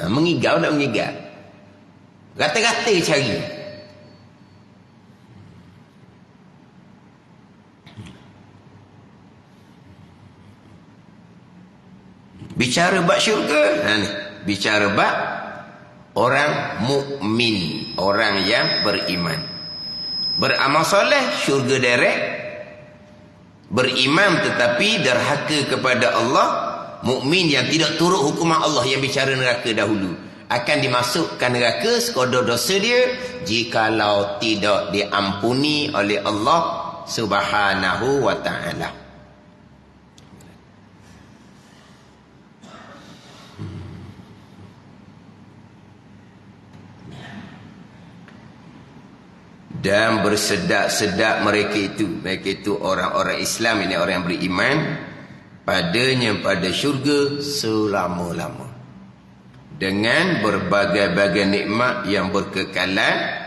Mengigal tak mengigal? Rata-rata cari. Bicara bab syurga, bicara bab orang mukmin, orang yang beriman. Beramal soleh, syurga direct. Beriman tetapi derhaka kepada Allah, mukmin yang tidak turut hukuman Allah, yang bicara neraka dahulu, akan dimasukkan neraka sekadar dosa dia jikalau tidak diampuni oleh Allah Subhanahu wa ta'ala. Dan bersedak-sedak mereka itu orang-orang Islam, ini orang yang beriman, padanya pada syurga selama-lama, dengan berbagai-bagai nikmat yang berkekalan,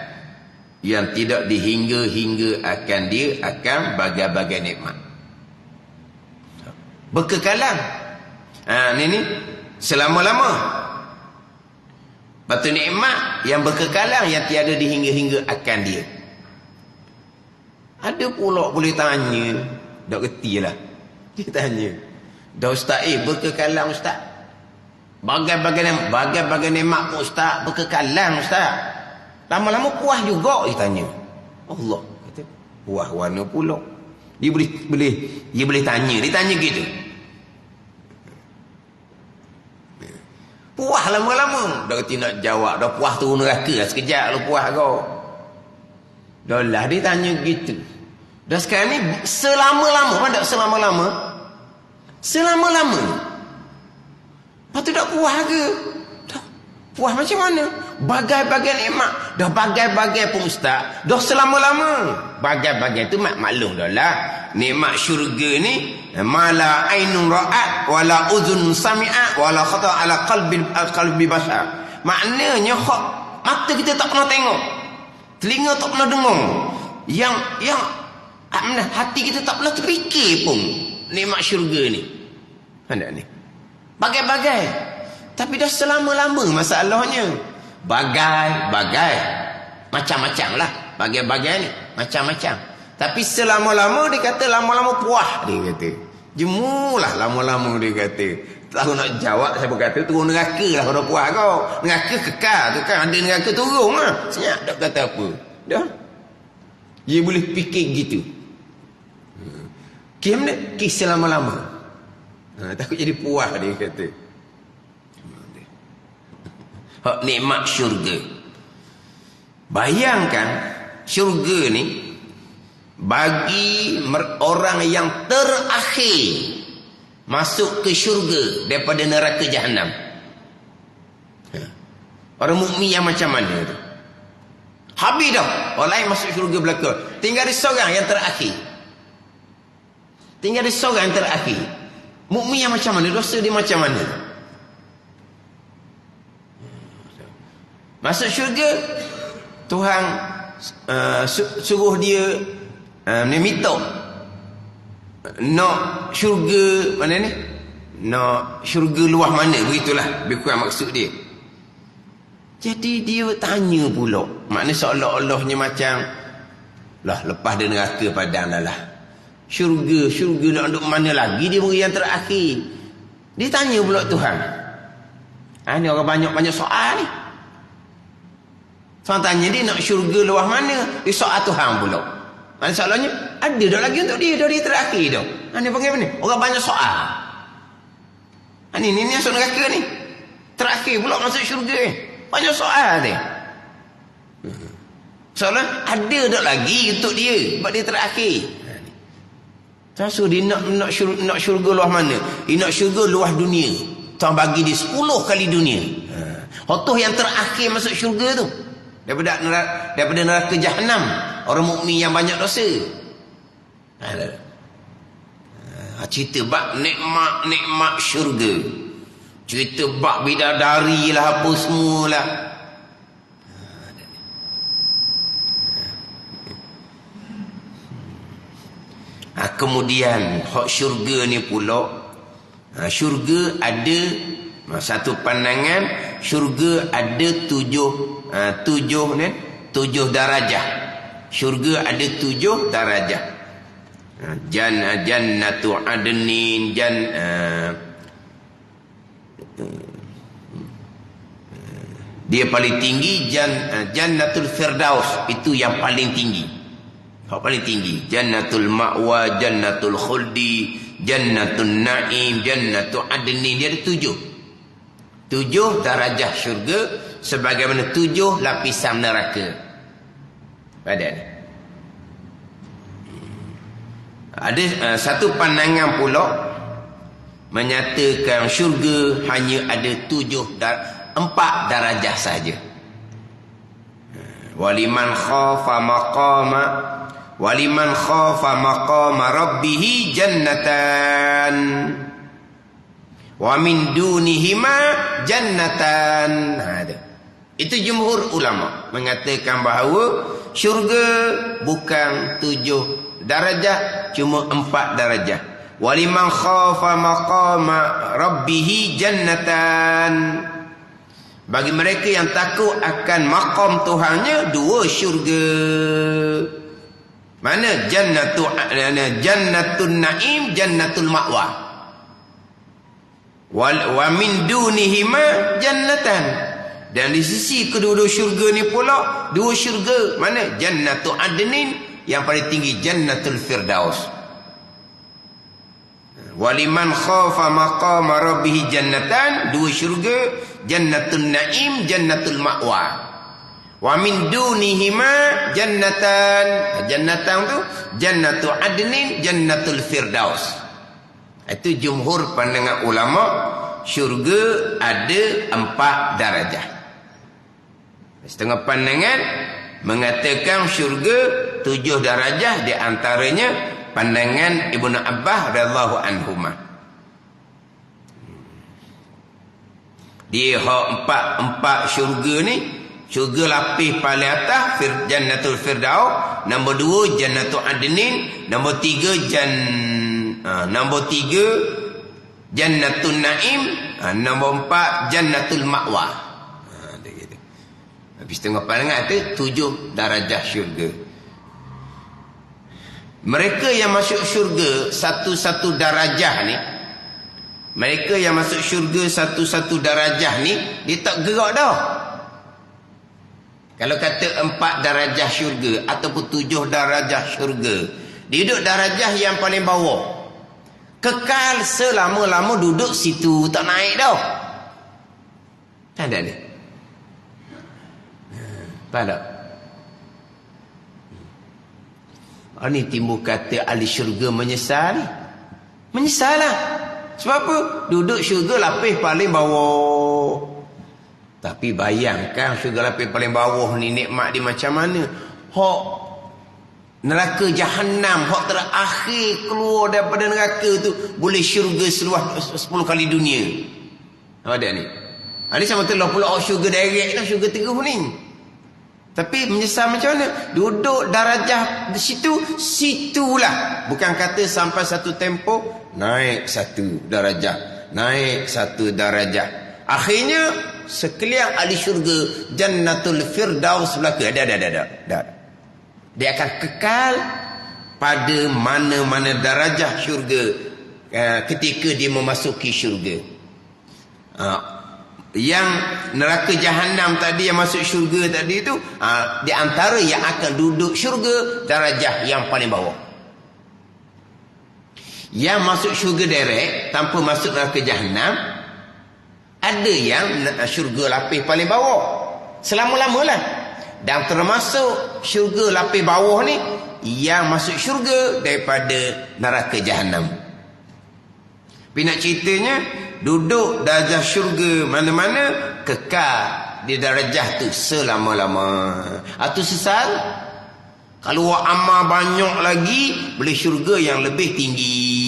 yang tidak dihingga-hingga akan dia akan bagai-bagai nikmat berkekalan. Ini selama-lama. Batu nikmat yang berkekalan, yang tiada dihingga-hingga akan dia. Ada pula boleh tanya, dah reti lah. Dia tanya, dah ustaz, berkekalan ustaz? Bagai-bagai nikmat pun ustaz, berkekalan ustaz. Lama-lama puas juga, dia tanya. Allah kata, puas warna pula. Dia boleh tanya, dia tanya gitu. Puas lama-lama, dah reti nak jawab, dah puas turun neraka lah sekejap lu puas kau. Dah lah dia tanya gitu. Dah sekarang ni selama-lama, mana selama-lama? Selama-lama. Patut tak puas ke? Dah puas macam mana? Bagai-bagai nikmat, dah bagai-bagai pun ustaz, dah selama-lama. Bagai-bagai tu maklum dah lah. Nikmat syurga ni mala ainun ra'at wala udhun sami'at wala khata ala qalbi bashar. Maknanya mata kita tak pernah tengok, telinga tak pernah dengar, yang hati kita tak pernah terfikir pun nikmat syurga ni. Ada ni bagai-bagai, tapi dah selama-lama. Masalahnya bagai-bagai macam-macam lah, bagai-bagai ni macam-macam. Tapi selama-lama dia kata, lama-lama puas dia kata. Jemulah lama-lama dia kata. Tahu nak jawab, saya berkata turun neraka lah kalau puas kau. Neraka kekal tu kan, ada neraka turun lah. Senyap tak kata apa. Dah. Dia boleh fikir gitu. Kiam ni kis selama-lama. Takut jadi puas dia kata. Hak nikmat syurga. Bayangkan syurga ni bagi orang yang terakhir masuk ke syurga daripada neraka Jahannam. Orang mukmin yang macam mana tu? Habis dah, orang lain masuk syurga belaka. Tinggal ada seorang yang terakhir. Tinggal ada seorang yang terakhir. Mukmin yang macam mana? Dosa dia macam mana? Masuk syurga, Tuhan suruh dia minta nak syurga mana ni, nak syurga luar mana, begitulah lebih kurang maksud dia. Jadi dia tanya pula, maknanya seolah-olahnya macam lah, lepas dia neraka padang dah lah, syurga nak duduk mana lagi, dia beri yang terakhir. Dia tanya pula Tuhan, ni orang banyak soal ni. Tuhan tanya dia nak syurga luar mana, dia soal Tuhan pula. Mana soalannya? Ada dah lagi untuk dia, dah dia terakhir dah. Ni panggil apa ni? Orang banyak soal. Ni masuk neraka ni. Terakhir pula masuk syurga ni. Banyak soal dia. Soalan ada dah lagi untuk dia, sebab dia terakhir. So dia nak syurga luar mana? Dia nak syurga luar dunia. Tuhan bagi dia 10 kali dunia. Hotoh yang terakhir masuk syurga tu. Daripada neraka Jahannam, orang mukmin yang banyak dosa. Cerita bab nikmat syurga, cerita bab bidadari lah, apa semualah. Kemudian hak syurga ni pula, syurga ada satu pandangan, syurga ada 7 darajah. Syurga ada 7 darajah. Jannatu adnin, dia paling tinggi. Jannatul firdaus, itu yang paling tinggi. Hak paling tinggi. Jannatul ma'wa, jannatul khuldi, jannatul na'im, jannatul adnin. Dia ada 7 darajah syurga, sebagaimana 7 lapisan neraka. Ada satu pandangan pula menyatakan syurga hanya ada 4 darajah saja. Waliman khafa maqama rabbih jannatan. Wa min dunihima jannatan. Itu jumhur ulama mengatakan bahawa syurga bukan 7 darajah, cuma 4 darajah. Waliman khafa maqama rabbih jannatan. Bagi mereka yang takut akan maqam Tuhannya, 2 syurga. Mana? Jannatun na'im, jannatul ma'wa. Wa min dunihima jannatan. Dan di sisi kedua-dua syurga ni pula 2 syurga. Mana? Jannatu adnin, yang paling tinggi jannatul firdaus. Waliman khafa maqama rabbih jannatan, 2 syurga, jannatul na'im, jannatul ma'wa. Wa min dunihima jannatan. Jannatan tu jannatu adnin, jannatul firdaus. Itu jumhur pandangan ulama, syurga ada 4 darajah. Setengah pandangan mengatakan syurga 7 darajah, di antaranya pandangan Ibnu Abbas radhiyallahu anhuma. Dia empat syurga ni, syurga lapis paling atas jannatul firdaus, nombor 2 jannatul adnin, nombor 3 jannatul naim, nombor 4 jannatul ma'wa. Habis tengok pandangan tu 7 darajah syurga. Mereka yang masuk syurga satu-satu darajah ni, mereka yang masuk syurga satu-satu darajah ni, dia tak gerak dah. Kalau kata 4 darajah syurga ataupun 7 darajah syurga, dia duduk darajah yang paling bawah, kekal selama-lama duduk situ, tak naik dah. Tak ada ni. Faham tak? Ini timbul kata ahli syurga menyesal. Menyesal lah. Sebab apa? Duduk syurga lapis paling bawah. Tapi bayangkan syurga lapis paling bawah ni nikmat dia macam mana. Hak neraka Jahannam, hak terakhir keluar daripada neraka tu, boleh syurga seluas 10 kali dunia. Ada ni. Ini sama telah pula syurga direct lah, syurga terus ni. Tapi menyesal macam mana? Duduk darajah di situ, situlah. Bukan kata sampai satu tempoh, naik 1 darajah, naik 1 darajah. Akhirnya, sekalian ahli syurga, jannatul firdaus belaka. Dah. Dia akan kekal pada mana-mana darajah syurga ketika dia memasuki syurga. Yang neraka Jahannam tadi, yang masuk syurga tadi tu, di antara yang akan duduk syurga darajah yang paling bawah. Yang masuk syurga direct tanpa masuk neraka Jahannam, ada yang syurga lapis paling bawah selama-lamalah. Dan termasuk syurga lapis bawah ni yang masuk syurga daripada neraka Jahannam. Tapi nak ceritanya, duduk darjah syurga mana-mana, kekal di darjah tu selama-lama. Itu sesal. Kalau amal banyak lagi, boleh syurga yang lebih tinggi.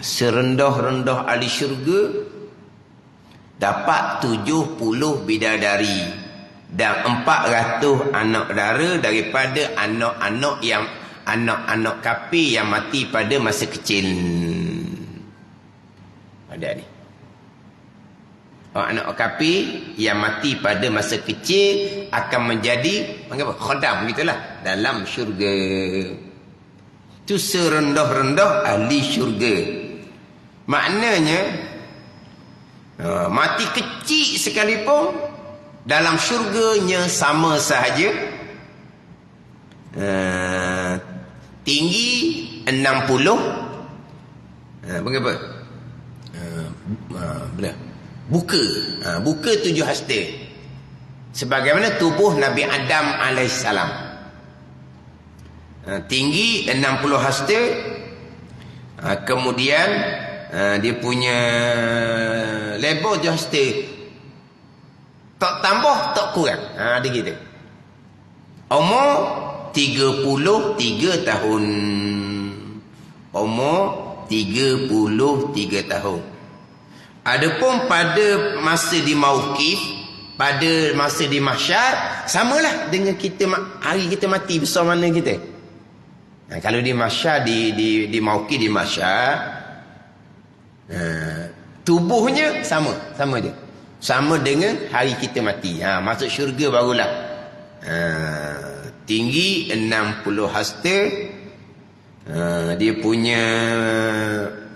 Serendah-rendah ahli syurga dapat 70 bidadari dan 400 anak dara daripada anak-anak kafir yang mati pada masa kecil. Ada ni. Anak kafir yang mati pada masa kecil akan menjadi khodam gitulah dalam syurga. Itu serendah-rendah ahli syurga. Maknanya mati kecil sekalipun dalam syurganya sama sahaja. Tinggi 60. Bagaimana? Buka 7 hasta. Sebagaimana tubuh Nabi Adam alaihissalam. tinggi 60 hasta. Kemudian dia punya lebar 7 hasta. Tak tambah, tak kurang. Dia gitu. Umur 33 tahun. Umur 33 tahun. Adapun pada masa di mauqif, pada masa di mahsyar, samalah dengan kita hari kita mati besar mana kita. Kalau di mahsyar, di mauqif di mahsyar, tubuhnya sama je. Sama dengan hari kita mati. Masuk syurga barulah. Tinggi 60 hasta. Dia punya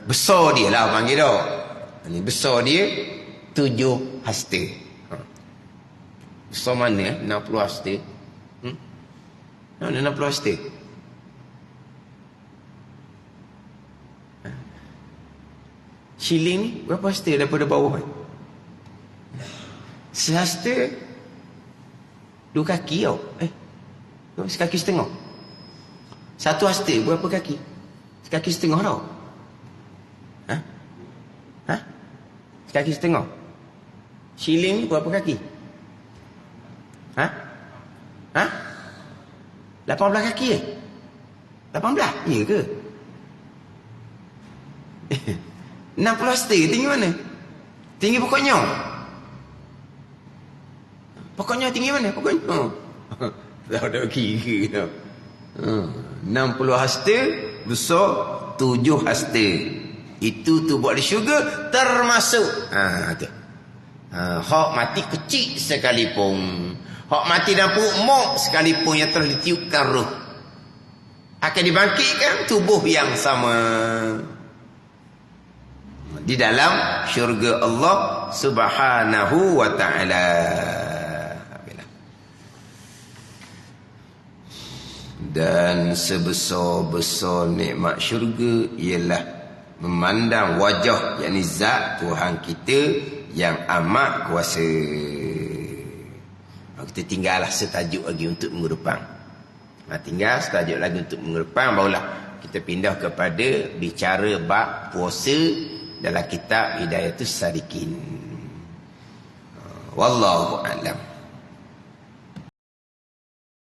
besar dia lah panggil dah. Ini besar dia 7 hasta. Besar mana 60 hasta? Mana 60 hasta? Shilling ni berapa hasta daripada bawah? Sehasta 2 kaki tau. Sekaki setengah. 1 hasta berapa kaki? Sekaki setengah tau. Sekaki setengah. Shilling ni berapa kaki? 18 kaki 18? Ya ke? 60 hasta tinggi mana? Tinggi pokoknya. Pokoknya tinggi mana? Pokoknya. Tak ada kira. 60 hasta besar 7 hasta. Itu tu buat di syurga termasuk. Hak mati kecil sekalipun. Hak mati dalam perut mak sekalipun yang telah ditiupkan roh, akan dibangkitkan tubuh yang sama di dalam syurga Allah Subhanahu wa ta'ala. Dan sebesar-besar nikmat syurga ialah memandang wajah, yakni zat Tuhan kita yang amat kuasa. Kita tinggallah setajuk lagi untuk minggu depan. Tinggal setajuk lagi untuk minggu depan, barulah kita pindah kepada bicara bab puasa dalam kitab Hidayatus Salikin. Wallahu a'lam.